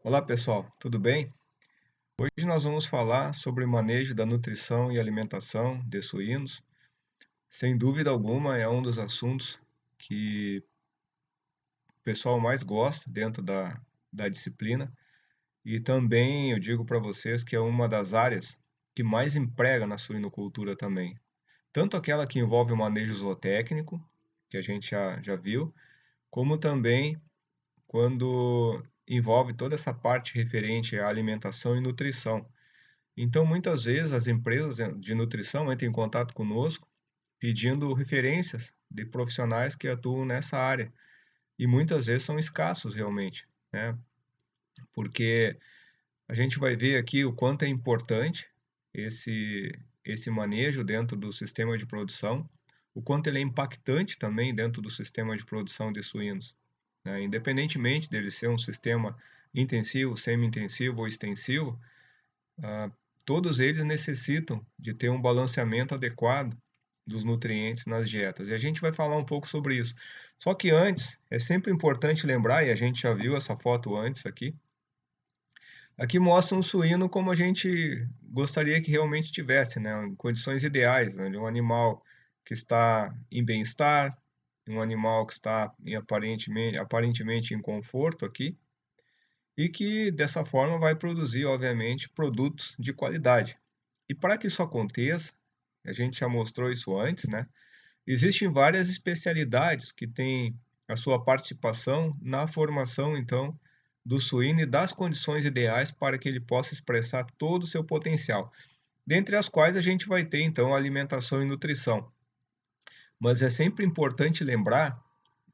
Olá pessoal, tudo bem? Hoje nós vamos falar sobre o manejo da nutrição e alimentação de suínos. Sem dúvida alguma, é um dos assuntos que o pessoal mais gosta dentro da disciplina e também eu digo para vocês que é uma das áreas que mais emprega na suinocultura também. Tanto aquela que envolve o manejo zootécnico, que a gente já viu, como também quando envolve toda essa parte referente à alimentação e nutrição. Então, muitas vezes, as empresas de nutrição entram em contato conosco pedindo referências de profissionais que atuam nessa área. E muitas vezes são escassos realmente, né? Porque a gente vai ver aqui o quanto é importante esse, esse manejo dentro do sistema de produção, o quanto ele é impactante também dentro do sistema de produção de suínos, né? Independentemente dele ser um sistema intensivo, semi-intensivo ou extensivo, ah, todos eles necessitam de ter um balanceamento adequado dos nutrientes nas dietas. E a gente vai falar um pouco sobre isso. Só que antes, é sempre importante lembrar, e a gente já viu essa foto antes aqui, aqui mostra um suíno como a gente gostaria que realmente tivesse, né? Em condições ideais, né? De um animal que está em bem-estar, um animal que está aparentemente em conforto aqui, e que dessa forma vai produzir, obviamente, produtos de qualidade. E para que isso aconteça, a gente já mostrou isso antes, né? Existem várias especialidades que têm a sua participação na formação, então, do suíno e das condições ideais para que ele possa expressar todo o seu potencial, dentre as quais a gente vai ter, então, alimentação e nutrição. Mas é sempre importante lembrar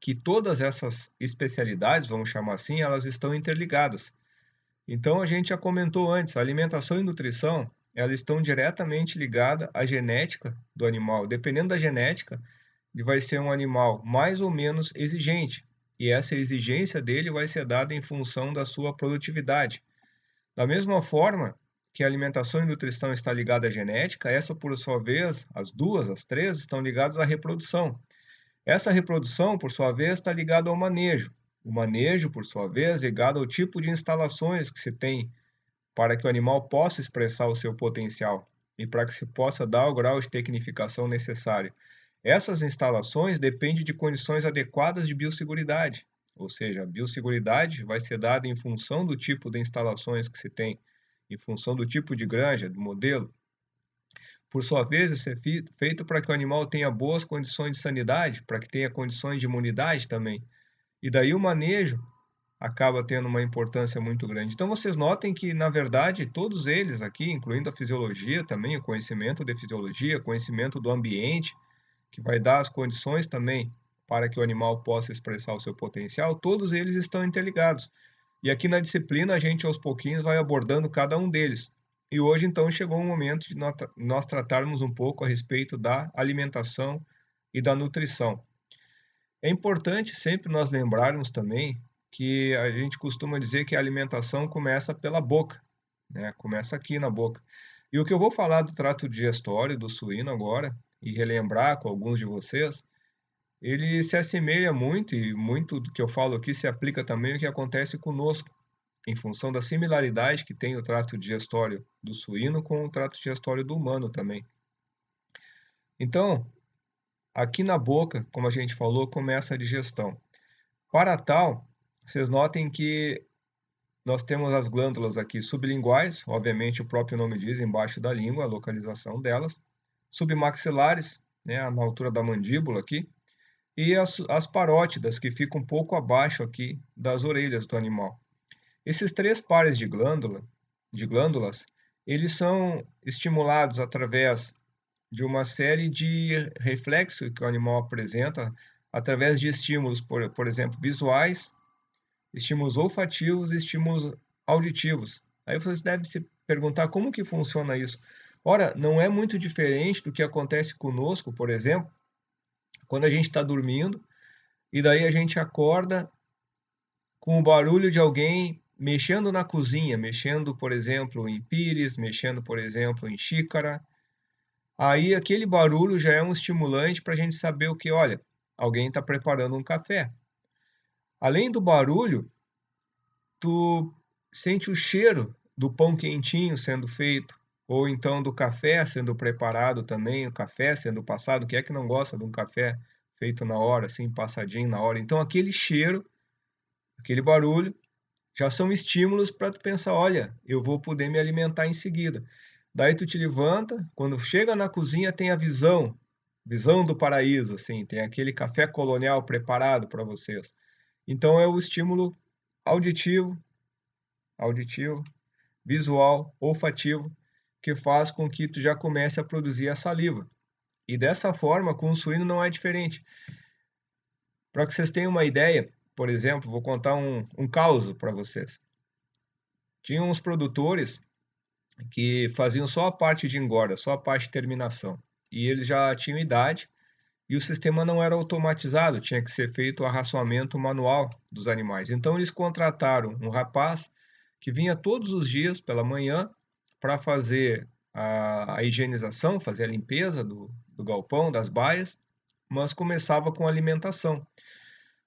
que todas essas especialidades, vamos chamar assim, elas estão interligadas. Então a gente já comentou antes, a alimentação e nutrição, elas estão diretamente ligadas à genética do animal. Dependendo da genética, ele vai ser um animal mais ou menos exigente. E essa exigência dele vai ser dada em função da sua produtividade. Da mesma forma que a alimentação e nutrição está ligada à genética, essa por sua vez, as duas, as três, estão ligadas à reprodução. Essa reprodução, por sua vez, está ligada ao manejo. O manejo, por sua vez, ligado ao tipo de instalações que se tem para que o animal possa expressar o seu potencial e para que se possa dar o grau de tecnificação necessário. Essas instalações dependem de condições adequadas de biosseguridade, ou seja, a biosseguridade vai ser dada em função do tipo de instalações que se tem, em função do tipo de granja, do modelo. Por sua vez, isso é feito para que o animal tenha boas condições de sanidade, para que tenha condições de imunidade também. E daí o manejo acaba tendo uma importância muito grande. Então vocês notem que, na verdade, todos eles aqui, incluindo a fisiologia também, o conhecimento de fisiologia, conhecimento do ambiente, que vai dar as condições também para que o animal possa expressar o seu potencial, todos eles estão interligados. E aqui na disciplina a gente aos pouquinhos vai abordando cada um deles. E hoje então chegou o momento de nós tratarmos um pouco a respeito da alimentação e da nutrição. É importante sempre nós lembrarmos também que a gente costuma dizer que a alimentação começa pela boca, né? Começa aqui na boca. E o que eu vou falar do trato digestório do suíno agora, e relembrar com alguns de vocês, ele se assemelha muito, e muito do que eu falo aqui se aplica também ao que acontece conosco, em função da similaridade que tem o trato digestório do suíno com o trato digestório do humano também. Então, aqui na boca, como a gente falou, começa a digestão. Para tal, vocês notem que nós temos as glândulas aqui sublinguais, obviamente o próprio nome diz, embaixo da língua, a localização delas, submaxilares, né, na altura da mandíbula aqui, e as parótidas, que ficam um pouco abaixo aqui das orelhas do animal. Esses três pares de glândulas, eles são estimulados através de uma série de reflexos que o animal apresenta, através de estímulos, por exemplo, visuais, estímulos olfativos e estímulos auditivos. Aí vocês devem se perguntar como que funciona isso. Ora, não é muito diferente do que acontece conosco, por exemplo, quando a gente está dormindo e daí a gente acorda com o barulho de alguém mexendo na cozinha, mexendo, por exemplo, em pires, mexendo, por exemplo, em xícara. Aí aquele barulho já é um estimulante para a gente saber o que, olha, alguém está preparando um café. Além do barulho, tu sente o cheiro do pão quentinho sendo feito, ou então do café sendo preparado também, o café sendo passado. Quem é que não gosta de um café feito na hora, assim, passadinho na hora? Então aquele cheiro, aquele barulho, já são estímulos para tu pensar: "Olha, eu vou poder me alimentar em seguida". Daí tu te levanta, quando chega na cozinha tem a visão do paraíso, assim, tem aquele café colonial preparado para vocês. Então é o estímulo auditivo, auditivo, visual, olfativo, que faz com que tu já comece a produzir a saliva. E dessa forma, com o suíno não é diferente. Para que vocês tenham uma ideia, por exemplo, vou contar um caso para vocês. Tinha uns produtores que faziam só a parte de engorda, só a parte de terminação. E eles já tinham idade e o sistema não era automatizado, tinha que ser feito o arraçoamento manual dos animais. Então eles contrataram um rapaz que vinha todos os dias pela manhã para fazer a higienização, fazer a limpeza do galpão, das baias, mas começava com alimentação.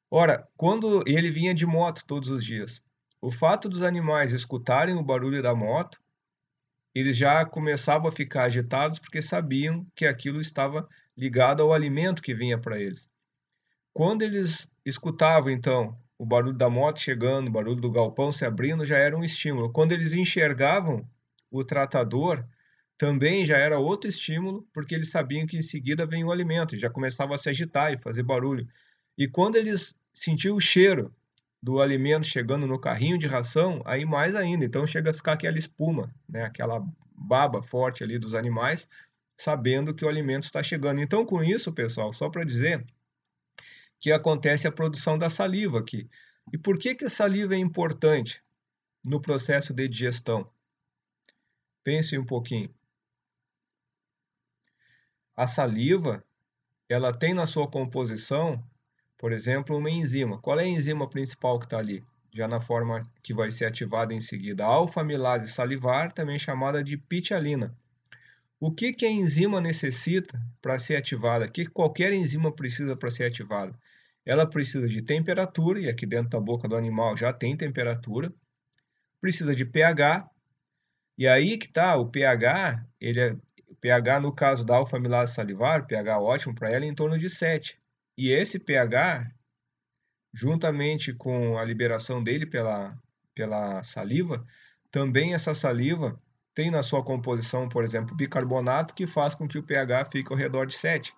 Ora, quando ele vinha de moto todos os dias, o fato dos animais escutarem o barulho da moto, eles já começavam a ficar agitados, porque sabiam que aquilo estava ligado ao alimento que vinha para eles. Quando eles escutavam, então, o barulho da moto chegando, o barulho do galpão se abrindo, já era um estímulo. Quando eles enxergavam o tratador, também já era outro estímulo, porque eles sabiam que em seguida vem o alimento, e já começava a se agitar e fazer barulho. E quando eles sentiam o cheiro do alimento chegando no carrinho de ração, aí mais ainda, então chega a ficar aquela espuma, né, aquela baba forte ali dos animais, sabendo que o alimento está chegando. Então com isso, pessoal, só para dizer que acontece a produção da saliva aqui. E por que que a saliva é importante no processo de digestão? Pense um pouquinho. A saliva, ela tem na sua composição, por exemplo, uma enzima. Qual é a enzima principal que está ali? Já na forma que vai ser ativada em seguida, a alfa-amilase salivar, também chamada de pitialina. O que que a enzima necessita para ser ativada? O que qualquer enzima precisa para ser ativada? Ela precisa de temperatura, e aqui dentro da boca do animal já tem temperatura, precisa de pH, e aí que tá, o pH, o pH no caso da alfa-amilase salivar, pH ótimo para ela é em torno de 7. E esse pH, juntamente com a liberação dele pela saliva, também essa saliva tem na sua composição, por exemplo, bicarbonato, que faz com que o pH fique ao redor de 7.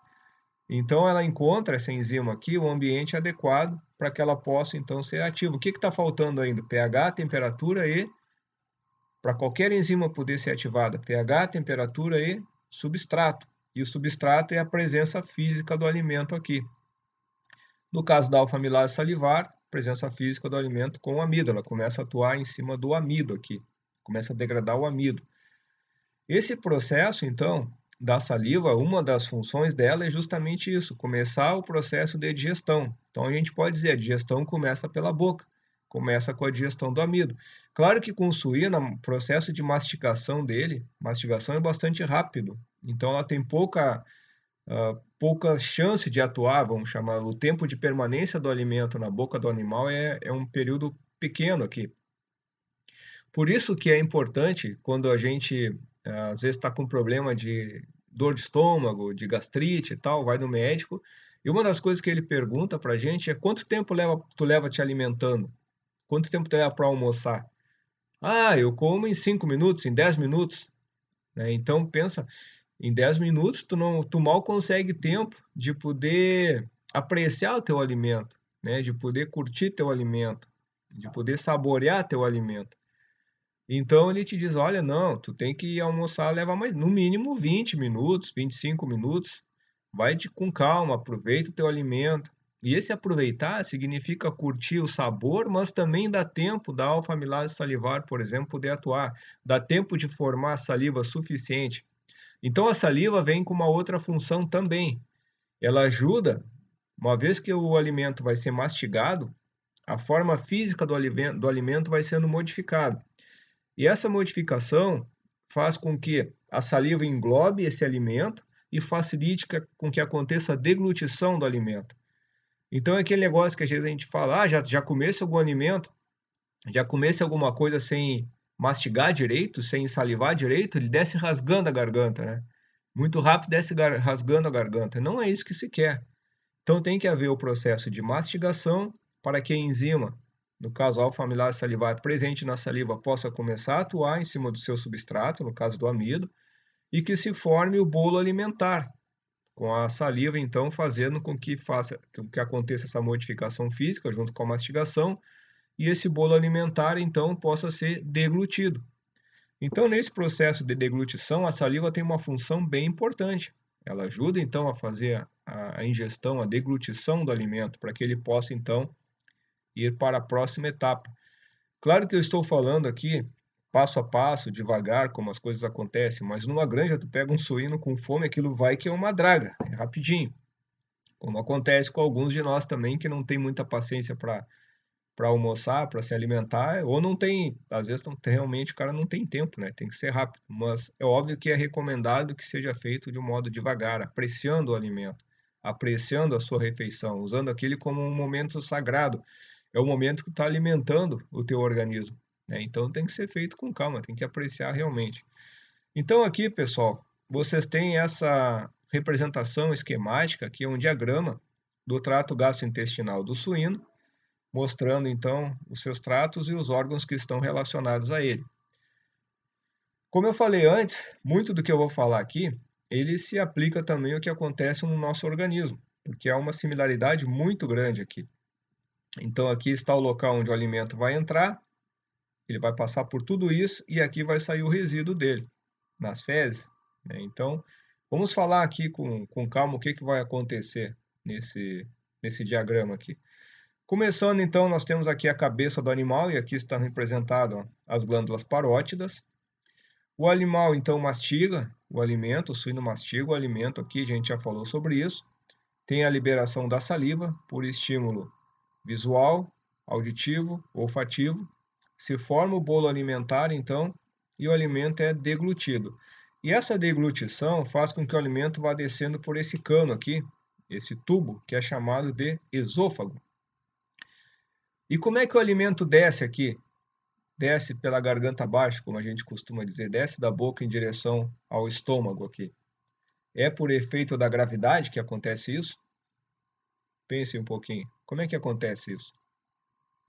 Então ela encontra essa enzima aqui, o ambiente adequado para que ela possa então ser ativa. O que está faltando ainda? pH, temperatura e, para qualquer enzima poder ser ativada, pH, temperatura e substrato. E o substrato é a presença física do alimento aqui. No caso da alfa-amilase salivar, presença física do alimento com o amido, ela começa a atuar em cima do amido aqui, começa a degradar o amido. Esse processo, então, da saliva, uma das funções dela é justamente isso, começar o processo de digestão. Então a gente pode dizer, a digestão começa pela boca, começa com a digestão do amido. Claro que com o suíno, o processo de mastigação dele, mastigação é bastante rápido, então ela tem pouca chance de atuar, vamos chamar, o tempo de permanência do alimento na boca do animal é um período pequeno aqui. Por isso que é importante quando a gente, às vezes está com problema de dor de estômago, de gastrite e tal, vai no médico, e uma das coisas que ele pergunta para a gente é: "Quanto tempo tu leva te alimentando? Quanto tempo tu leva para almoçar?". "Ah, eu como em 5 minutos, em 10 minutos", né. Então pensa, em 10 minutos tu mal consegue tempo de poder apreciar o teu alimento, né, de poder curtir teu alimento, de poder saborear teu alimento. Então ele te diz: "Olha, não, tu tem que almoçar, leva mais no mínimo 20 minutos, 25 minutos, vai com calma, aproveita o teu alimento". E esse aproveitar significa curtir o sabor, mas também dá tempo da alfa-amilase salivar, por exemplo, poder atuar, dá tempo de formar saliva suficiente. Então a saliva vem com uma outra função também, ela ajuda, uma vez que o alimento vai ser mastigado, a forma física do alimento vai sendo modificada. E essa modificação faz com que a saliva englobe esse alimento e facilite com que aconteça a deglutição do alimento. Então é aquele negócio que às vezes a gente fala: "Ah, já comesse algum alimento?". já comesse alguma coisa sem mastigar direito, sem salivar direito, ele desce rasgando a garganta, né. Muito rápido desce rasgando a garganta, não é isso que se quer. Então tem que haver o processo de mastigação para que a enzima, no caso a alfa-amilase salivar presente na saliva, possa começar a atuar em cima do seu substrato, no caso do amido, e que se forme o bolo alimentar, com a saliva então fazendo com que aconteça essa modificação física junto com a mastigação, e esse bolo alimentar então possa ser deglutido. Então nesse processo de deglutição, a saliva tem uma função bem importante. Ela ajuda então a fazer a ingestão, a deglutição do alimento, para que ele possa então ir para a próxima etapa. Claro que eu estou falando aqui passo a passo, devagar, como as coisas acontecem, mas numa granja tu pega um suíno com fome, aquilo vai que é uma draga, é rapidinho. Como acontece com alguns de nós também que não tem muita paciência para almoçar, para se alimentar, ou não tem, às vezes não tem, realmente o cara não tem tempo, né? Tem que ser rápido, mas é óbvio que é recomendado que seja feito de um modo devagar, apreciando o alimento, apreciando a sua refeição, usando aquele como um momento sagrado. É o momento que está alimentando o teu organismo, né? Então tem que ser feito com calma, tem que apreciar realmente. Então aqui, pessoal, vocês têm essa representação esquemática, que é um diagrama do trato gastrointestinal do suíno, mostrando então os seus tratos e os órgãos que estão relacionados a ele. Como eu falei antes, muito do que eu vou falar aqui, ele se aplica também ao que acontece no nosso organismo, porque há uma similaridade muito grande aqui. Então aqui está o local onde o alimento vai entrar, ele vai passar por tudo isso e aqui vai sair o resíduo dele, nas fezes, né? Então, vamos falar aqui com calma o que vai acontecer nesse diagrama aqui. Começando então, nós temos aqui a cabeça do animal e aqui estão representadas as glândulas parótidas. O animal então mastiga o alimento, o suíno mastiga o alimento aqui, a gente já falou sobre isso. Tem a liberação da saliva por estímulo visual, auditivo, olfativo. Se forma o bolo alimentar então e o alimento é deglutido. E essa deglutição faz com que o alimento vá descendo por esse cano aqui, esse tubo, que é chamado de esôfago. E como é que o alimento desce aqui? Desce pela garganta abaixo, como a gente costuma dizer, desce da boca em direção ao estômago aqui. É por efeito da gravidade que acontece isso? Pense um pouquinho. Como é que acontece isso?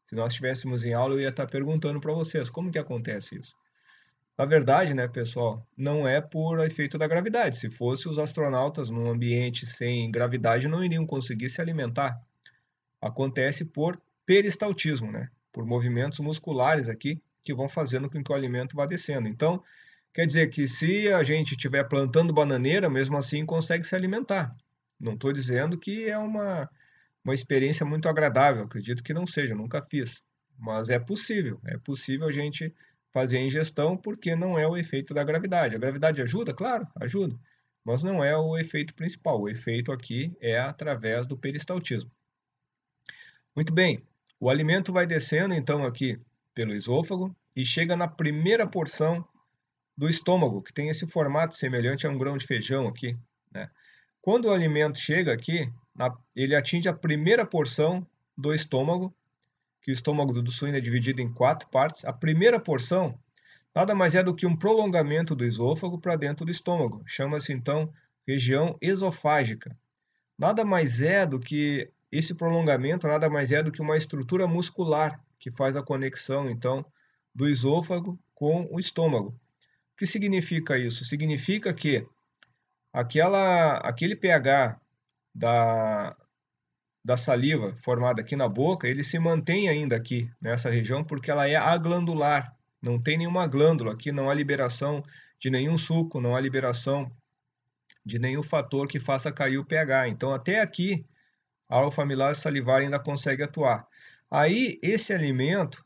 Se nós estivéssemos em aula, eu ia estar perguntando para vocês, como que acontece isso? Na verdade, né, pessoal, não é por efeito da gravidade. Se fosse, os astronautas num ambiente sem gravidade não iriam conseguir se alimentar. Acontece por peristaltismo, né? Por movimentos musculares aqui que vão fazendo com que o alimento vá descendo. Então, quer dizer que se a gente estiver plantando bananeira, mesmo assim consegue se alimentar. Não estou dizendo que é uma experiência muito agradável, acredito que não seja, nunca fiz. Mas é possível a gente fazer a ingestão porque não é o efeito da gravidade. A gravidade ajuda? Claro, ajuda. Mas não é o efeito principal. O efeito aqui é através do peristaltismo. Muito bem, o alimento vai descendo então aqui pelo esôfago e chega na primeira porção do estômago, que tem esse formato semelhante a um grão de feijão aqui, né? Quando o alimento chega aqui, ele atinge a primeira porção do estômago, que o estômago do suíno é dividido em 4 partes. A primeira porção nada mais é do que um prolongamento do esôfago para dentro do estômago. Chama-se então região esofágica. Nada mais é do que esse prolongamento, nada mais é do que uma estrutura muscular que faz a conexão, então, do esôfago com o estômago. O que significa isso? Significa que aquele pH da, da saliva formada aqui na boca, ele se mantém ainda aqui nessa região porque ela é aglandular. Não tem nenhuma glândula aqui, não há liberação de nenhum suco, não há liberação de nenhum fator que faça cair o pH. Então, até aqui, a alfa-amilase salivar ainda consegue atuar. Aí, esse alimento,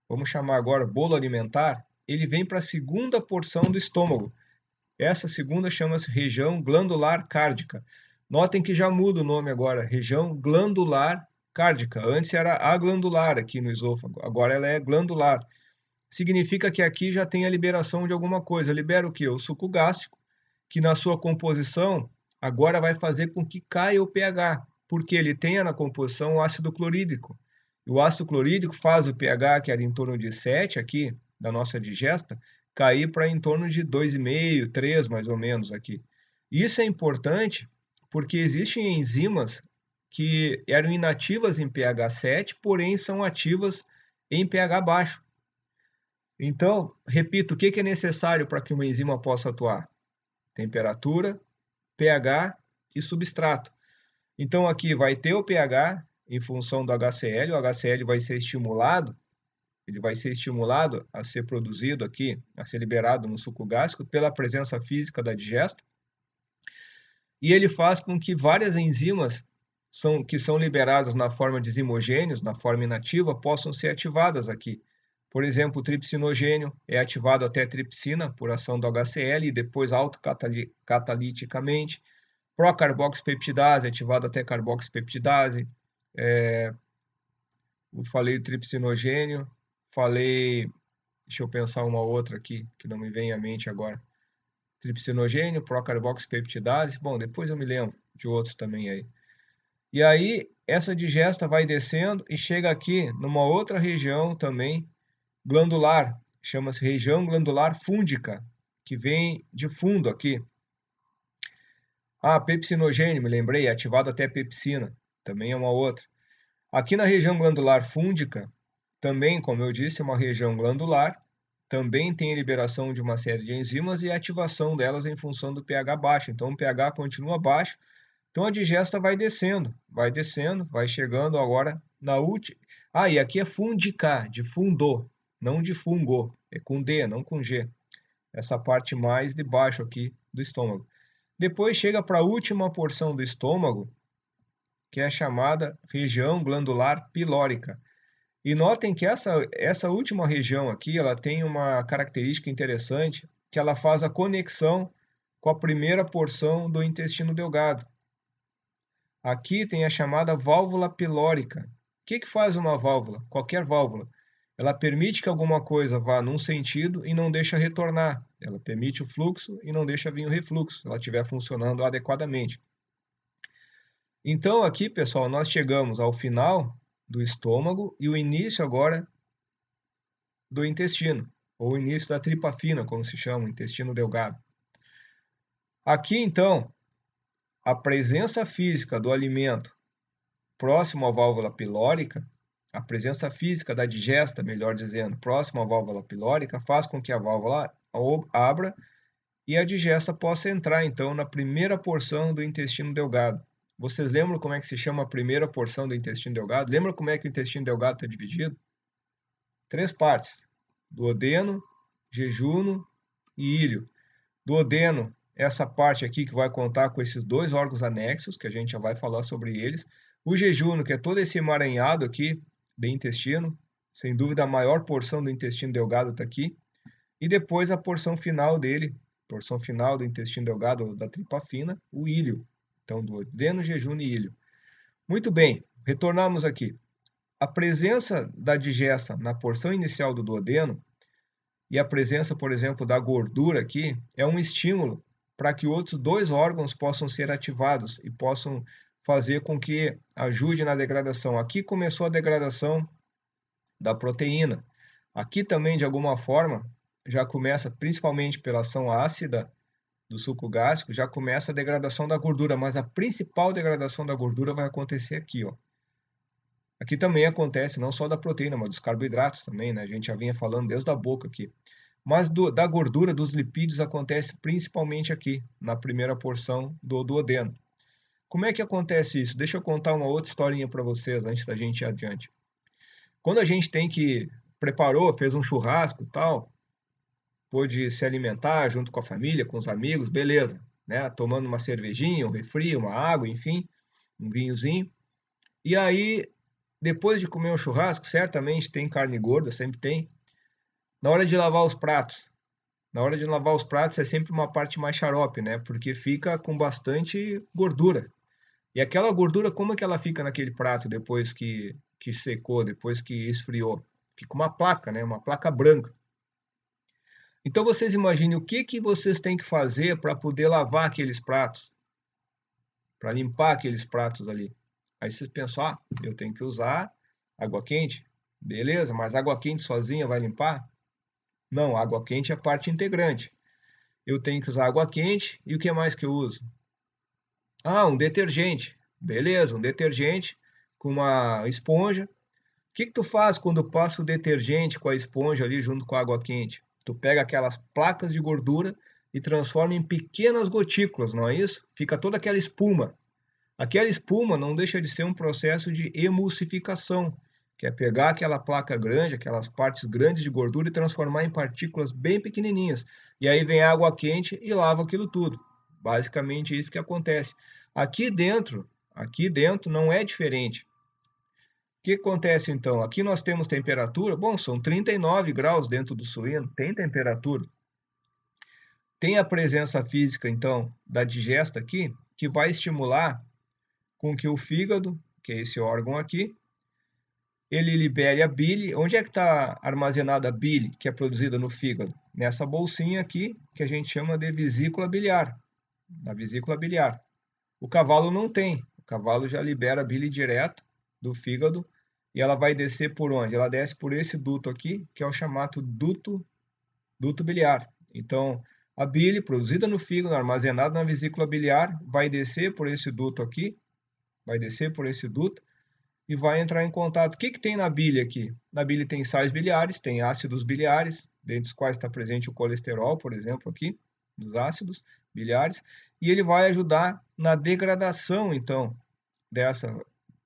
vamos chamar agora bolo alimentar, ele vem para a segunda porção do estômago. Essa segunda chama-se região glandular cárdica. Notem que já muda o nome agora, região glandular cárdica. Antes era aglandular aqui no esôfago, agora ela é glandular. Significa que aqui já tem a liberação de alguma coisa. Libera o quê? O suco gástrico, que na sua composição agora vai fazer com que caia o pH, porque ele tenha na composição o ácido clorídrico. E o ácido clorídrico faz o pH, que era em torno de 7 aqui, da nossa digesta, cair para em torno de 2,5, 3 mais ou menos aqui. Isso é importante porque existem enzimas que eram inativas em pH 7, porém são ativas em pH baixo. Então, repito, o que é necessário para que uma enzima possa atuar? Temperatura, pH e substrato. Então, aqui vai ter o pH em função do HCl, o HCl vai ser estimulado, ele vai ser estimulado a ser produzido aqui, a ser liberado no suco gástrico pela presença física da digesta, e ele faz com que várias enzimas que são liberadas na forma de zimogênios, na forma inativa, possam ser ativadas aqui. Por exemplo, o tripsinogênio é ativado até tripsina por ação do HCl e depois autocataliticamente. Procarboxipeptidase é ativado até carboxipeptidase. Eu falei tripsinogênio, falei, deixa eu pensar uma outra aqui que não me vem à mente agora. Tripsinogênio, procarboxipeptidase, bom, depois eu me lembro de outros também aí. E aí, essa digesta vai descendo e chega aqui numa outra região também glandular, chama-se região glandular fúndica, que vem de fundo aqui. Pepsinogênio, me lembrei, ativado até pepsina, também é uma outra. Aqui na região glandular fúndica, também, como eu disse, é uma região glandular, também tem liberação de uma série de enzimas e ativação delas em função do pH baixo. Então, o pH continua baixo, então a digesta vai descendo, vai chegando agora na última. E aqui é fundica, de fundo, não de fungo, é com D, não com G. Essa parte mais de baixo aqui do estômago. Depois chega para a última porção do estômago, que é a chamada região glandular pilórica. E notem que essa última região aqui, ela tem uma característica interessante, que ela faz a conexão com a primeira porção do intestino delgado. Aqui tem a chamada válvula pilórica. O que faz uma válvula? Qualquer válvula. Ela permite que alguma coisa vá num sentido e não deixa retornar. Ela permite o fluxo e não deixa vir o refluxo, se ela estiver funcionando adequadamente. Então, aqui, pessoal, nós chegamos ao final do estômago e o início agora do intestino, ou o início da tripa fina, como se chama, o intestino delgado. Aqui, então, a presença física do alimento próximo à válvula pilórica, a presença física da digesta, melhor dizendo, próximo à válvula pilórica, faz com que a válvula abra e a digesta possa entrar, então, na primeira porção do intestino delgado. Vocês lembram como é que se chama a primeira porção do intestino delgado? Lembra como é que o intestino delgado está dividido? 3 partes: duodeno, jejuno e íleo. Duodeno, essa parte aqui que vai contar com esses 2 órgãos anexos, que a gente já vai falar sobre eles. O jejuno, que é todo esse emaranhado aqui de intestino, sem dúvida a maior porção do intestino delgado está aqui. E depois a porção final dele, porção final do intestino delgado, da tripa fina, o íleo. Então, duodeno, jejuno e íleo. Muito bem, retornamos aqui. A presença da digesta na porção inicial do duodeno e a presença, por exemplo, da gordura aqui é um estímulo para que outros 2 órgãos possam ser ativados e possam fazer com que ajude na degradação. Aqui começou a degradação da proteína. Aqui também, de alguma forma, já começa, principalmente pela ação ácida do suco gástrico, já começa a degradação da gordura, mas a principal degradação da gordura vai acontecer aqui, ó. Aqui também acontece não só da proteína, mas dos carboidratos também, né? A gente já vinha falando desde a boca aqui. Mas da gordura, dos lipídios, acontece principalmente aqui, na primeira porção do duodeno. Como é que acontece isso? Deixa eu contar uma outra historinha para vocês antes da gente ir adiante. Quando a gente preparou, fez um churrasco e tal, pôde se alimentar junto com a família, com os amigos, beleza, né? Tomando uma cervejinha, um refri, uma água, enfim, um vinhozinho. E aí, depois de comer um churrasco, certamente tem carne gorda, sempre tem. Na hora de lavar os pratos, é sempre uma parte mais xarope, né? Porque fica com bastante gordura. E aquela gordura, como é que ela fica naquele prato depois que secou, depois que esfriou? Fica uma placa, né? Uma placa branca. Então vocês imaginem o que vocês têm que fazer para poder lavar aqueles pratos, para limpar aqueles pratos ali. Aí vocês pensam, eu tenho que usar Água quente? Beleza, mas água quente sozinha vai limpar? Não, água quente é parte integrante. Eu tenho que usar água quente e o que mais que eu uso? Ah, um detergente. Beleza, um detergente com uma esponja. O que que tu faz quando passa o detergente com a esponja ali junto com a água quente? Tu pega aquelas placas de gordura e transforma em pequenas gotículas, não é isso? Fica toda aquela espuma. Aquela espuma não deixa de ser um processo de emulsificação, que é pegar aquela placa grande, aquelas partes grandes de gordura e transformar em partículas bem pequenininhas. E aí vem água quente e lava aquilo tudo. Basicamente isso que acontece. Aqui dentro não é diferente. O que acontece então? Aqui nós temos temperatura, bom, são 39 graus dentro do suíno, tem temperatura. Tem a presença física então da digesta aqui, que vai estimular com que o fígado, que é esse órgão aqui, ele libere a bile. Onde é que está armazenada a bile que é produzida no fígado? Nessa bolsinha aqui, que a gente chama de vesícula biliar, na vesícula biliar. O cavalo não tem, o cavalo já libera a bile direto do fígado e ela vai descer por onde? Ela desce por esse duto aqui, que é o chamado duto biliar. Então, a bile produzida no fígado, armazenada na vesícula biliar, vai descer por esse duto aqui, vai descer por esse duto e vai entrar em contato. O que que tem na bile aqui? Na bile tem sais biliares, tem ácidos biliares, dentre os quais está presente o colesterol, por exemplo, aqui, nos ácidos biliares, e ele vai ajudar na degradação, então,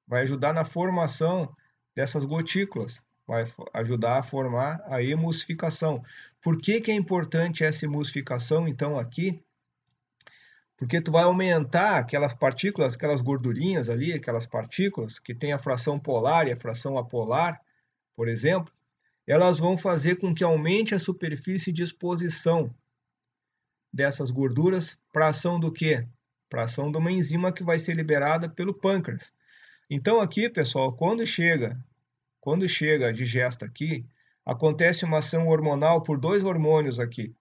vai ajudar na formação dessas gotículas, vai ajudar a formar a emulsificação. Por que que é importante essa emulsificação, então, aqui? Porque tu vai aumentar aquelas partículas, aquelas gordurinhas ali, aquelas partículas que tem a fração polar e a fração apolar, por exemplo, elas vão fazer com que aumente a superfície de exposição dessas gorduras para ação do quê? Para ação de uma enzima que vai ser liberada pelo pâncreas. Então aqui, pessoal, quando chega a digesta aqui, acontece uma ação hormonal por dois hormônios aqui.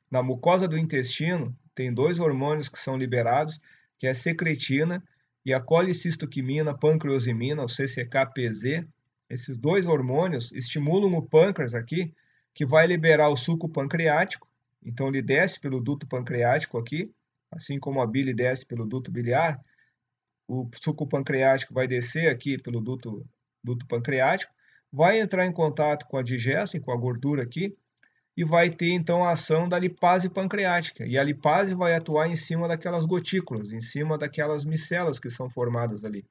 Na mucosa do intestino, tem dois hormônios que são liberados, que é a secretina e a colicistoquimina pancreosimina, o CCK-PZ. Esses dois hormônios estimulam o pâncreas aqui, que vai liberar o suco pancreático. Então, ele desce pelo duto pancreático aqui, assim como a bile desce pelo duto biliar. O suco pancreático vai descer aqui pelo duto pancreático, vai entrar em contato com a digesta, com a gordura aqui, e vai ter então a ação da lipase pancreática. E a lipase vai atuar em cima daquelas gotículas, em cima daquelas micelas que são formadas ali.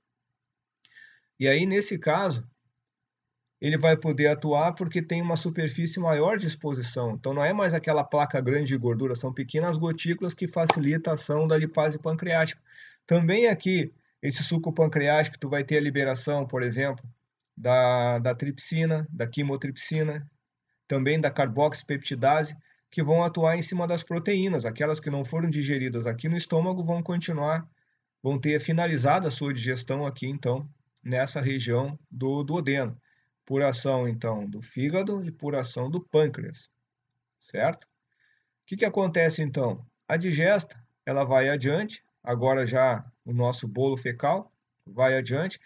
E aí, nesse caso, ele vai poder atuar porque tem uma superfície maior de exposição. Então, não é mais aquela placa grande de gordura, são pequenas gotículas que facilitam a ação da lipase pancreática. Também aqui, esse suco pancreático, tu vai ter a liberação, por exemplo, da tripsina, da quimotripsina, também da carboxipeptidase, que vão atuar em cima das proteínas. Aquelas que não foram digeridas aqui no estômago vão ter finalizado a sua digestão aqui, então, nessa região do duodeno, por ação, então, do fígado e por ação do pâncreas, certo? O que que acontece, então? A digesta, ela vai adiante, agora já o nosso bolo fecal vai adiante.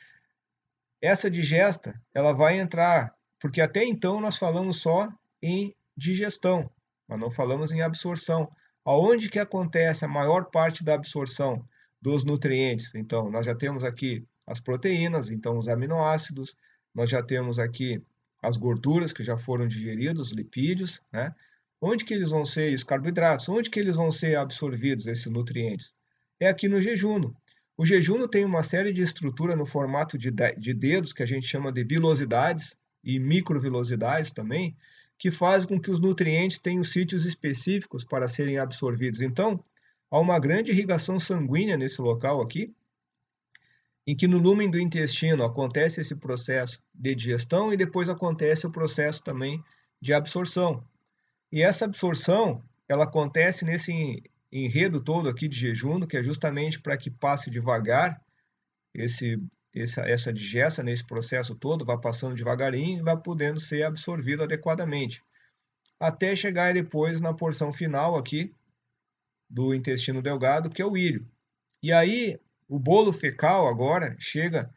Essa digesta, ela vai entrar, porque até então nós falamos só em digestão, mas não falamos em absorção. Aonde que acontece a maior parte da absorção dos nutrientes? Então, nós já temos aqui as proteínas, então os aminoácidos, nós já temos aqui as gorduras que já foram digeridas, os lipídios, né? Onde que eles vão ser, os carboidratos, onde que eles vão ser absorvidos, esses nutrientes? É aqui no jejum. O jejum tem uma série de estrutura no formato de dedos, que a gente chama de vilosidades, e microvilosidades também, que fazem com que os nutrientes tenham sítios específicos para serem absorvidos. Então, há uma grande irrigação sanguínea nesse local aqui, em que no lúmen do intestino acontece esse processo de digestão e depois acontece o processo também de absorção. E essa absorção, ela acontece nesse enredo todo aqui de jejum, que é justamente para que passe devagar essa digesta nesse processo todo, vai passando devagarinho e vai podendo ser absorvido adequadamente, até chegar depois na porção final aqui do intestino delgado, que é o íleo. E aí, o bolo fecal agora chega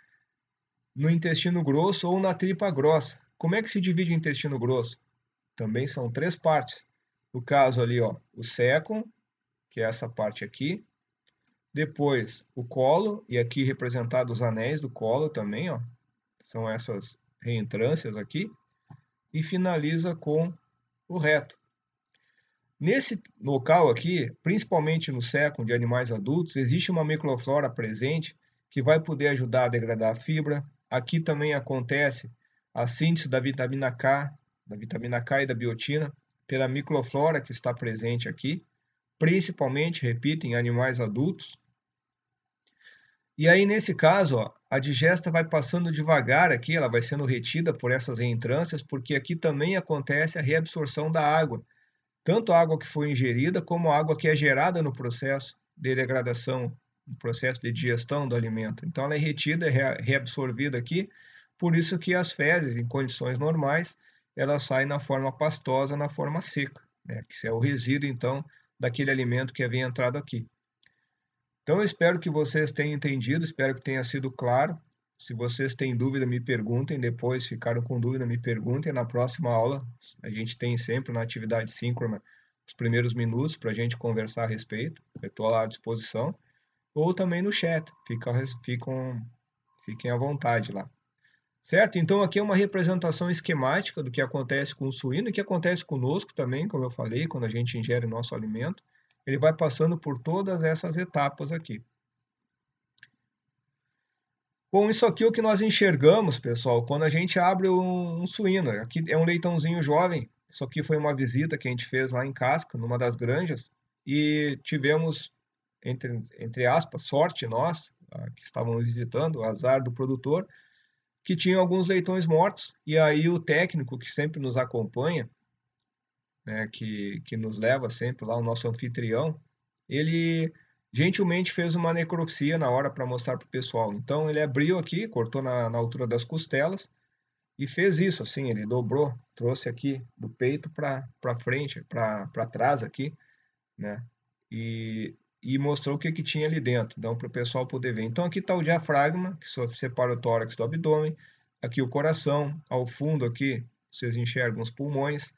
no intestino grosso ou na tripa grossa. Como é que se divide o intestino grosso? Também são 3 partes. No caso ali, ó, o cécon, que é essa parte aqui. Depois o colo, e aqui representado os anéis do colo também, ó. São essas reentrâncias aqui. E finaliza com o reto. Nesse local aqui, principalmente no cécon de animais adultos, existe uma microflora presente que vai poder ajudar a degradar a fibra. Aqui também acontece a síntese da vitamina K e da biotina, pela microflora que está presente aqui, principalmente, repito, em animais adultos. E aí, nesse caso, ó, a digesta vai passando devagar aqui, ela vai sendo retida por essas reentrâncias, porque aqui também acontece a reabsorção da água, tanto a água que foi ingerida, como a água que é gerada no processo de degradação, no processo de digestão do alimento. Então, ela é retida, reabsorvida aqui, por isso que as fezes, em condições normais, elas saem na forma pastosa, na forma seca, né? Que é o resíduo, então, daquele alimento que havia entrado aqui. Então, eu espero que vocês tenham entendido, espero que tenha sido claro. Se vocês têm dúvida, me perguntem. Depois, ficaram com dúvida, me perguntem. Na próxima aula, a gente tem sempre na atividade síncrona os primeiros minutos para a gente conversar a respeito. Eu estou lá à disposição. Ou também no chat, fiquem à vontade lá. Certo? Então, aqui é uma representação esquemática do que acontece com o suíno e que acontece conosco também, como eu falei, quando a gente ingere nosso alimento. Ele vai passando por todas essas etapas aqui. Bom, isso aqui é o que nós enxergamos, pessoal, quando a gente abre um suíno. Aqui é um leitãozinho jovem. Isso aqui foi uma visita que a gente fez lá em Casca, numa das granjas, e tivemos, entre aspas, sorte nós, que estávamos visitando, o azar do produtor, que tinha alguns leitões mortos. E aí o técnico que sempre nos acompanha, né, que nos leva sempre lá, o nosso anfitrião, ele gentilmente fez uma necropsia na hora para mostrar para o pessoal. Então ele abriu aqui, cortou na altura das costelas e fez isso, assim, ele dobrou, trouxe aqui do peito para frente, para trás aqui, né? E mostrou o que, que tinha ali dentro, então para o pessoal poder ver. Então aqui está o diafragma, que separa o tórax do abdômen, aqui o coração, ao fundo aqui vocês enxergam os pulmões,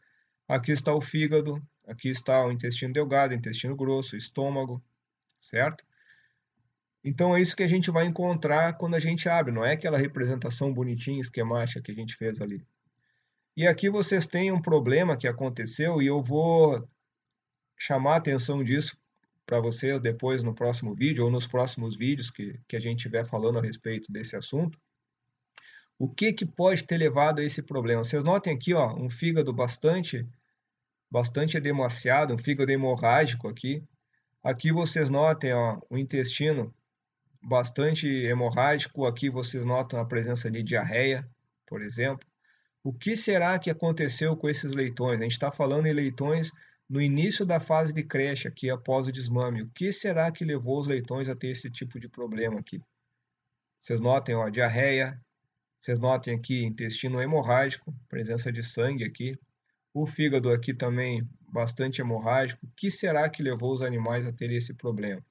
aqui está o fígado, aqui está o intestino delgado, intestino grosso, estômago, certo? Então é isso que a gente vai encontrar quando a gente abre, não é aquela representação bonitinha, esquemática que a gente fez ali. E aqui vocês têm um problema que aconteceu e eu vou chamar a atenção disso para vocês depois no próximo vídeo ou nos próximos vídeos que a gente estiver falando a respeito desse assunto. O que que pode ter levado a esse problema? Vocês notem aqui, ó, um fígado bastante edemaciado, um fígado hemorrágico aqui. Aqui vocês notem, ó, o intestino bastante hemorrágico. Aqui vocês notam a presença de diarreia, por exemplo. O que será que aconteceu com esses leitões? A gente está falando em leitões no início da fase de creche, aqui após o desmame. O que será que levou os leitões a ter esse tipo de problema aqui? Vocês notem, ó, diarreia. Vocês notem aqui intestino hemorrágico, presença de sangue aqui. O fígado aqui também bastante hemorrágico. O que será que levou os animais a ter esse problema?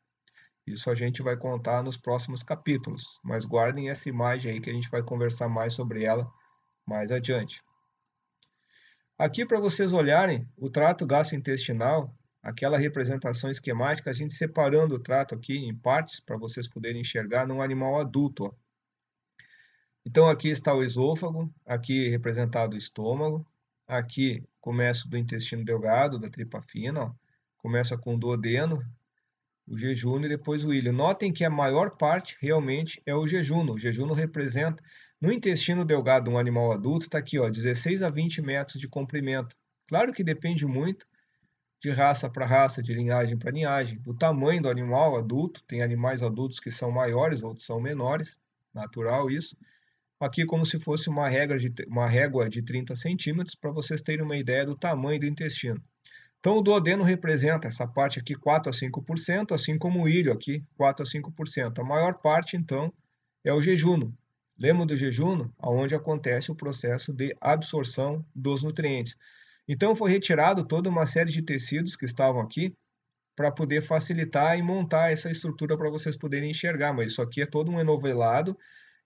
Isso a gente vai contar nos próximos capítulos, mas guardem essa imagem aí que a gente vai conversar mais sobre ela mais adiante. Aqui para vocês olharem o trato gastrointestinal, aquela representação esquemática, a gente separando o trato aqui em partes para vocês poderem enxergar num animal adulto, ó. Então aqui está o esôfago, aqui representado o estômago, aqui começa do intestino delgado, da tripa fina, ó. Começa com o duodeno, o jejum e depois o ilho. Notem que a maior parte realmente é o jejum. O jejum representa, no intestino delgado de um animal adulto, está aqui, ó, 16 a 20 metros de comprimento. Claro que depende muito de raça para raça, de linhagem para linhagem, do tamanho do animal adulto. Tem animais adultos que são maiores, outros são menores, natural isso. Aqui como se fosse uma régua de 30 centímetros, para vocês terem uma ideia do tamanho do intestino. Então, o duodeno representa essa parte aqui 4 a 5%, assim como o ilho aqui, 4 a 5%. A maior parte, então, é o jejuno. Lembra do jejuno? Onde acontece o processo de absorção dos nutrientes. Então, foi retirado toda uma série de tecidos que estavam aqui para poder facilitar e montar essa estrutura para vocês poderem enxergar. Mas isso aqui é todo um enovelado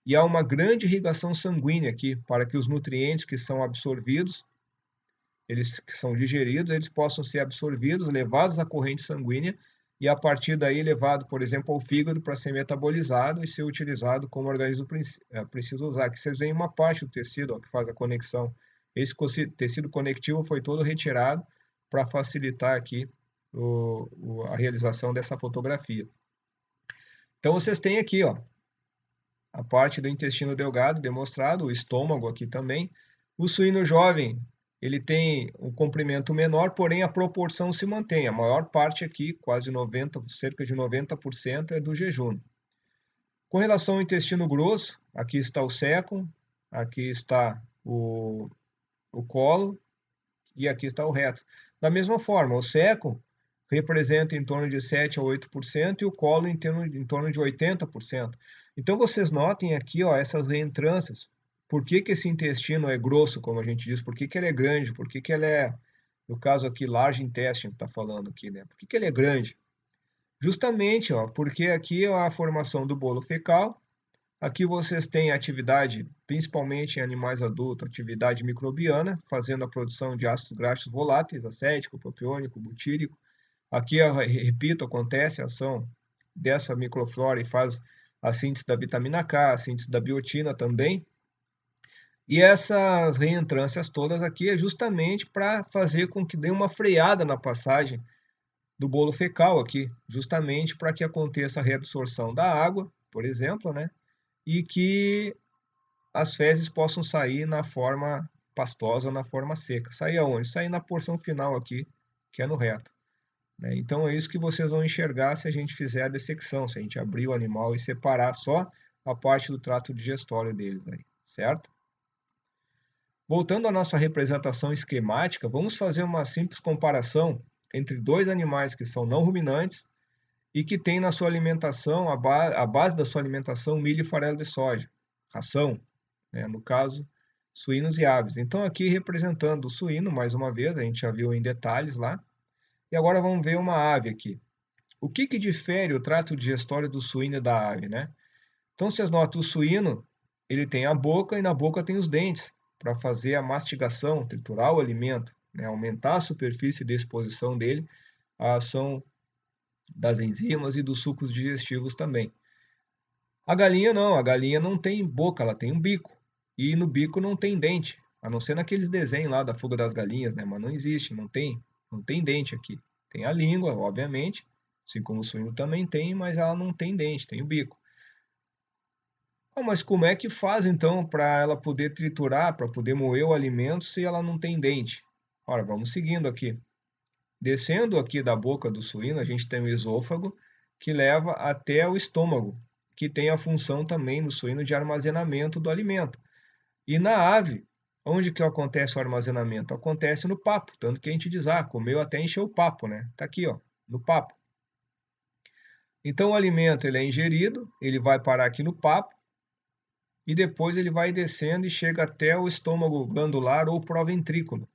e há uma grande irrigação sanguínea aqui, para que os nutrientes que são absorvidos, eles que são digeridos, eles possam ser absorvidos, levados à corrente sanguínea, e a partir daí levado, por exemplo, ao fígado para ser metabolizado e ser utilizado como o organismo precisa usar. Aqui vocês veem uma parte do tecido, ó, que faz a conexão. Esse tecido conectivo foi todo retirado para facilitar aqui a realização dessa fotografia. Então vocês têm aqui, ó, a parte do intestino delgado demonstrado, o estômago aqui também. O suíno jovem, ele tem um comprimento menor, porém a proporção se mantém. A maior parte aqui, quase 90, cerca de 90% é do jejum. Com relação ao intestino grosso, aqui está o cécon, aqui está o colo e aqui está o reto. Da mesma forma, o cécon representa em torno de 7 a 8% e o colo em torno de 80%. Então vocês notem aqui, ó, essas reentrâncias. Por que que esse intestino é grosso, como a gente diz? Por que que ele é grande? Por que que ele é, no caso aqui, large intestine, está falando aqui, né? Por que que ele é grande? Justamente, ó, porque aqui é a formação do bolo fecal. Aqui vocês têm atividade, principalmente em animais adultos, atividade microbiana, fazendo a produção de ácidos graxos voláteis, acético, propiônico, butírico. Aqui, repito, acontece a ação dessa microflora e faz a síntese da vitamina K, a síntese da biotina também. E essas reentrâncias todas aqui é justamente para fazer com que dê uma freada na passagem do bolo fecal aqui, justamente para que aconteça a reabsorção da água, por exemplo, né? E que as fezes possam sair na forma pastosa ou na forma seca. Sair aonde? Sair na porção final aqui, que é no reto. Né? Então é isso que vocês vão enxergar se a gente fizer a dissecção, se a gente abrir o animal e separar só a parte do trato digestório deles aí, certo? Voltando à nossa representação esquemática, vamos fazer uma simples comparação entre dois animais que são não ruminantes e que têm na sua alimentação, a base da sua alimentação, milho e farelo de soja, ração, né? No caso, suínos e aves. Então aqui representando o suíno, mais uma vez, a gente já viu em detalhes lá, e agora vamos ver uma ave aqui. O que que difere o trato digestório do suíno e da ave, né? Então vocês notam, o suíno, ele tem a boca e na boca tem os dentes para fazer a mastigação, triturar o alimento, né? Aumentar a superfície de exposição dele à ação das enzimas e dos sucos digestivos também. A galinha não tem boca, ela tem um bico. E no bico não tem dente, a não ser naqueles desenhos lá da fuga das galinhas, né? Mas não existe, não tem dente aqui. Tem a língua, obviamente, assim como o suíno também tem, mas ela não tem dente, tem o bico. Ah, mas como é que faz então para ela poder triturar, para poder moer o alimento se ela não tem dente? Ora, vamos seguindo aqui. Descendo aqui da boca do suíno, a gente tem o esôfago, que leva até o estômago, que tem a função também no suíno de armazenamento do alimento. E na ave, onde que acontece o armazenamento? Acontece no papo, tanto que a gente diz, ah, comeu até encher o papo, né? Tá aqui, ó, no papo. Então o alimento ele é ingerido, ele vai parar aqui no papo, e depois ele vai descendo e chega até o estômago glandular ou proventrículo.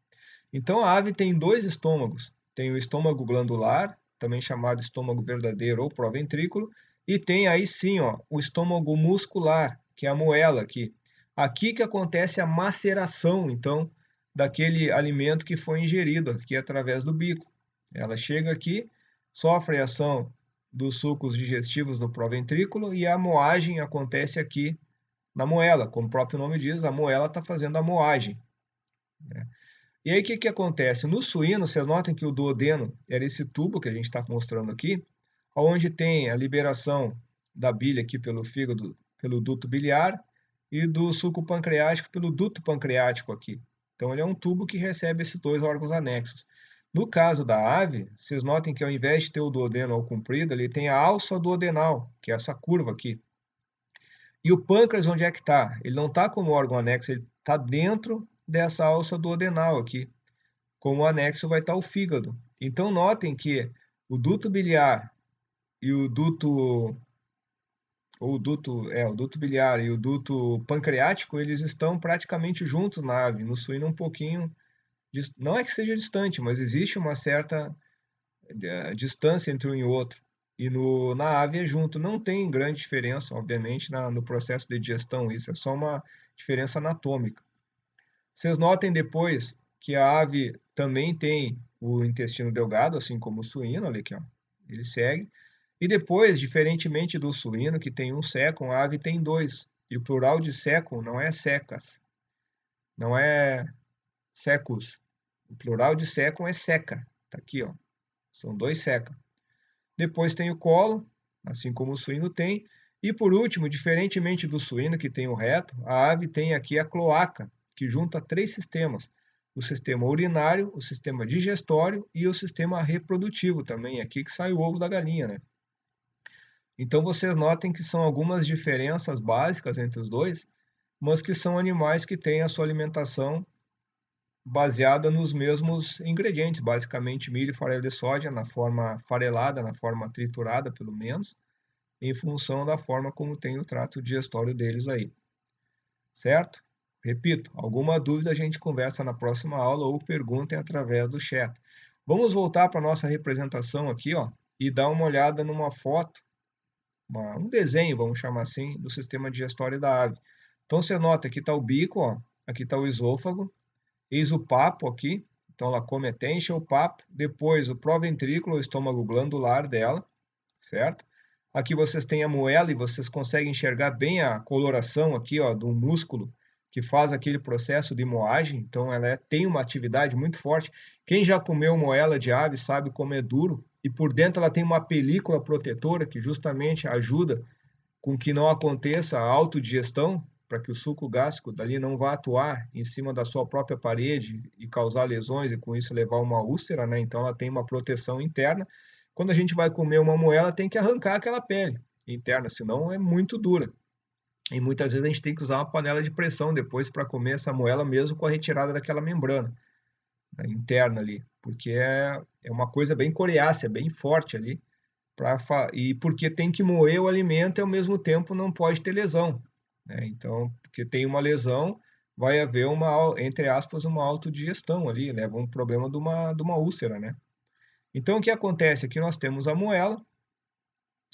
Então a ave tem dois estômagos. Tem o estômago glandular, também chamado estômago verdadeiro ou proventrículo, e tem aí sim, ó, o estômago muscular, que é a moela aqui. Aqui que acontece a maceração, então, daquele alimento que foi ingerido aqui através do bico. Ela chega aqui, sofre a ação dos sucos digestivos no proventrículo e a moagem acontece aqui na moela. Como o próprio nome diz, a moela está fazendo a moagem, né? E aí, o que que acontece? No suíno, vocês notam que o duodeno era esse tubo que a gente está mostrando aqui, onde tem a liberação da bile aqui pelo fígado, pelo duto biliar, e do suco pancreático pelo duto pancreático aqui. Então, ele é um tubo que recebe esses dois órgãos anexos. No caso da ave, vocês notem que ao invés de ter o duodeno ao comprido, ele tem a alça duodenal, que é essa curva aqui. E o pâncreas, onde é que está? Ele não está como órgão anexo, ele está dentro dessa alça duodenal aqui. Como anexo vai estar o fígado. Então, notem que o duto biliar e o duto biliar e o duto pancreático, eles estão praticamente juntos na ave. No suíno um pouquinho, não é que seja distante, mas existe uma certa distância entre um e outro. e na ave é junto. Não tem grande diferença, obviamente, no processo de digestão, isso é só uma diferença anatômica. Vocês notem depois que a ave também tem o intestino delgado, assim como o suíno, olha aqui, ó, ele segue. E depois, diferentemente do suíno, que tem um sécon, a ave tem dois. E o plural de sécon não é secas, não é secus. O plural de sécon é seca. Tá aqui, ó. São dois seca. Depois tem o colo, assim como o suíno tem. E por último, diferentemente do suíno, que tem o reto, a ave tem aqui a cloaca, que junta três sistemas: o sistema urinário, o sistema digestório e o sistema reprodutivo também, aqui que sai o ovo da galinha, né? Então vocês notem que são algumas diferenças básicas entre os dois, mas que são animais que têm a sua alimentação baseada nos mesmos ingredientes, basicamente milho e farelo de soja na forma farelada, na forma triturada, pelo menos, em função da forma como tem o trato digestório deles aí, certo? Repito, alguma dúvida a gente conversa na próxima aula ou perguntem através do chat. Vamos voltar para a nossa representação aqui, ó, e dar uma olhada numa foto, um desenho, vamos chamar assim, do sistema digestório da ave. Então você nota, aqui está o bico, ó, aqui está o esôfago, eis o papo aqui, então ela come até encher o papo, depois o proventrículo, o estômago glandular dela, certo? Aqui vocês têm a moela e vocês conseguem enxergar bem a coloração aqui, ó, do músculo que faz aquele processo de moagem, então ela tem uma atividade muito forte. Quem já comeu moela de ave sabe como é duro, e por dentro ela tem uma película protetora que justamente ajuda com que não aconteça a autodigestão, para que o suco gástrico dali não vá atuar em cima da sua própria parede e causar lesões e com isso levar uma úlcera, né? Então ela tem uma proteção interna. Quando a gente vai comer uma moela, tem que arrancar aquela pele interna, senão é muito dura. E muitas vezes a gente tem que usar uma panela de pressão depois para comer essa moela mesmo com a retirada daquela membrana, né, interna ali, porque é uma coisa bem coriácea, bem forte ali, e porque tem que moer o alimento e ao mesmo tempo não pode ter lesão, né? Então, porque tem uma lesão, vai haver uma, entre aspas, uma autodigestão ali, leva um problema de uma úlcera, né? Então, o que acontece? Aqui nós temos a moela,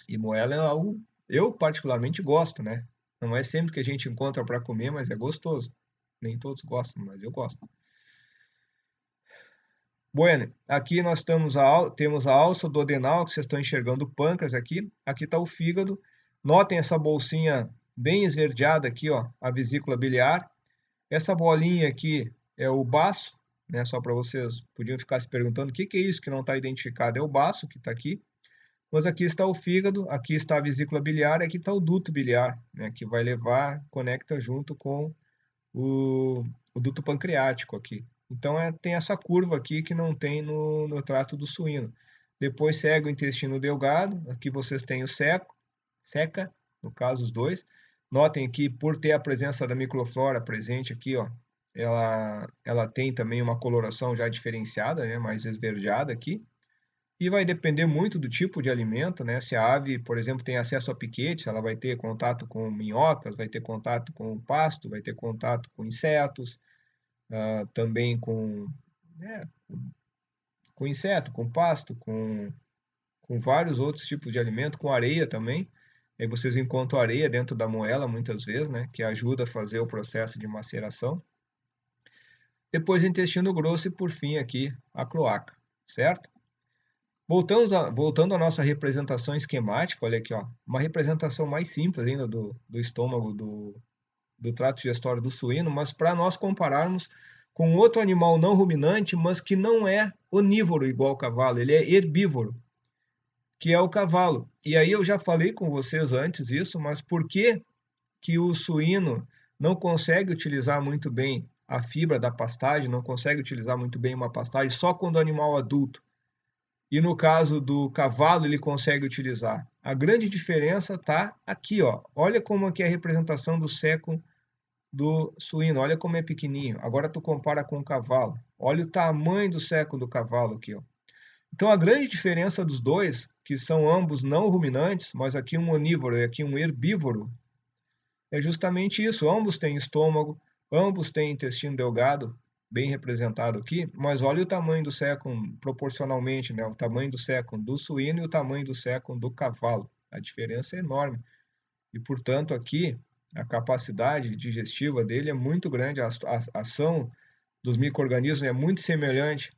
e moela é algo, eu particularmente gosto, né? Não é sempre que a gente encontra para comer, mas é gostoso. Nem todos gostam, mas eu gosto. Bueno, aqui nós temos a alça duodenal, que vocês estão enxergando o pâncreas aqui. Aqui está o fígado. Notem essa bolsinha bem esverdeada aqui, ó, a vesícula biliar. Essa bolinha aqui é o baço, né? Só para vocês podiam ficar se perguntando o que é isso que não está identificado. É o baço que está aqui. Mas aqui está o fígado, aqui está a vesícula biliar e aqui está o duto biliar, né? Que vai levar, conecta junto com o duto pancreático aqui. Então tem essa curva aqui que não tem no trato do suíno. Depois segue o intestino delgado, aqui vocês têm o seca, no caso os dois. Notem que por ter a presença da microflora presente aqui, ó, ela tem também uma coloração já diferenciada, né, mais esverdeada aqui. E vai depender muito do tipo de alimento, né? Se a ave, por exemplo, tem acesso a piquetes, ela vai ter contato com minhocas, vai ter contato com pasto, vai ter contato com insetos, também né, com inseto, com pasto, com vários outros tipos de alimento, com areia também. Aí vocês encontram areia dentro da moela muitas vezes, né? Que ajuda a fazer o processo de maceração. Depois o intestino grosso e por fim aqui a cloaca, certo? Voltando à nossa representação esquemática, olha aqui, ó, uma representação mais simples ainda do estômago, do trato digestório do suíno, mas para nós compararmos com outro animal não ruminante, mas que não é onívoro igual ao cavalo, ele é herbívoro, que é o cavalo. E aí eu já falei com vocês antes isso, mas por que que o suíno não consegue utilizar muito bem a fibra da pastagem, não consegue utilizar muito bem uma pastagem só quando o animal adulto? E no caso do cavalo, ele consegue utilizar. A grande diferença está aqui, ó. Olha como que é a representação do seco do suíno, olha como é pequenininho. Agora tu compara com o cavalo. Olha o tamanho do seco do cavalo aqui, ó. Então a grande diferença dos dois, que são ambos não ruminantes, mas aqui um onívoro e aqui um herbívoro, é justamente isso. Ambos têm estômago, ambos têm intestino delgado, bem representado aqui, mas olha o tamanho do século proporcionalmente, né? O tamanho do século do suíno e o tamanho do século do cavalo. A diferença é enorme. E, portanto, aqui a capacidade digestiva dele é muito grande, a ação dos micro-organismos é muito semelhante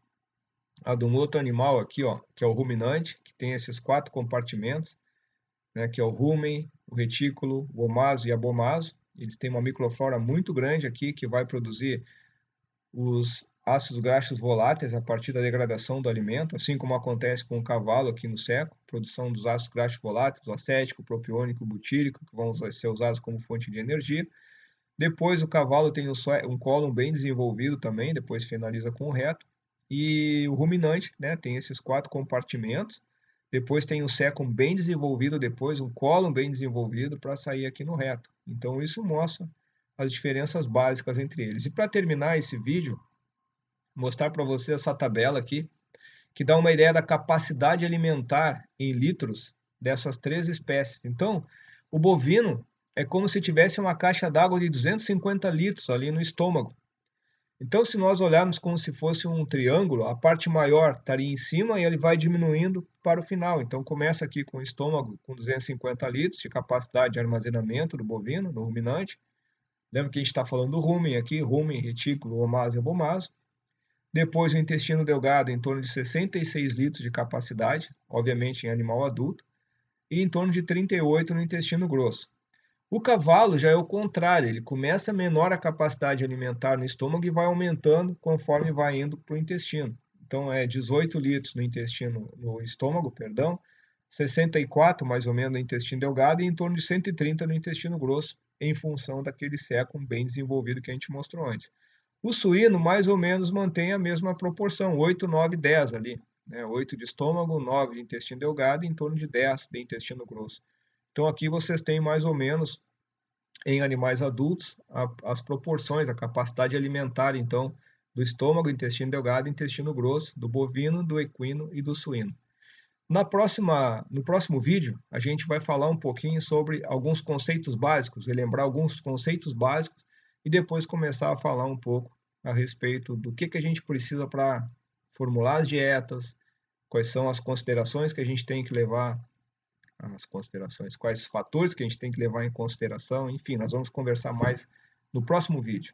à de um outro animal aqui, ó, que é o ruminante, que tem esses 4 compartimentos, né, que é o rumen, o retículo, o omaso e a abomaso. Eles têm uma microflora muito grande aqui que vai produzir os ácidos graxos voláteis a partir da degradação do alimento, assim como acontece com o cavalo aqui no seco, produção dos ácidos graxos voláteis, o acético, o propiônico, o butírico, que vão ser usados como fonte de energia. Depois o cavalo tem um cólon bem desenvolvido também, depois finaliza com o reto. E o ruminante, né, tem esses 4 compartimentos. Depois tem o sécum bem desenvolvido, depois um cólon bem desenvolvido para sair aqui no reto. Então isso mostra as diferenças básicas entre eles. E para terminar esse vídeo, mostrar para você essa tabela aqui, que dá uma ideia da capacidade alimentar em litros dessas 3 espécies. Então, o bovino é como se tivesse uma caixa d'água de 250 litros ali no estômago. Então, se nós olharmos como se fosse um triângulo, a parte maior estaria em cima e ele vai diminuindo para o final. Então, começa aqui com o estômago com 250 litros de capacidade de armazenamento do bovino, do ruminante. Lembra que a gente está falando do rumen aqui, rumen, retículo, omaso e abomaso. Depois o intestino delgado em torno de 66 litros de capacidade, obviamente em animal adulto, e em torno de 38 no intestino grosso. O cavalo já é o contrário, ele começa menor a capacidade alimentar no estômago e vai aumentando conforme vai indo para o intestino. Então é 18 litros no estômago, perdão, 64 mais ou menos no intestino delgado e em torno de 130 no intestino grosso, em função daquele século bem desenvolvido que a gente mostrou antes. O suíno mais ou menos mantém a mesma proporção, 8, 9, 10 ali, né? 8 de estômago, 9 de intestino delgado e em torno de 10 de intestino grosso. Então aqui vocês têm mais ou menos em animais adultos as proporções, a capacidade alimentar então do estômago, intestino delgado e intestino grosso, do bovino, do equino e do suíno. No próximo vídeo, a gente vai falar um pouquinho sobre alguns conceitos básicos, relembrar alguns conceitos básicos e depois começar a falar um pouco a respeito do que a gente precisa para formular as dietas, quais são as considerações que a gente tem que levar as considerações, quais os fatores que a gente tem que levar em consideração, enfim, nós vamos conversar mais no próximo vídeo.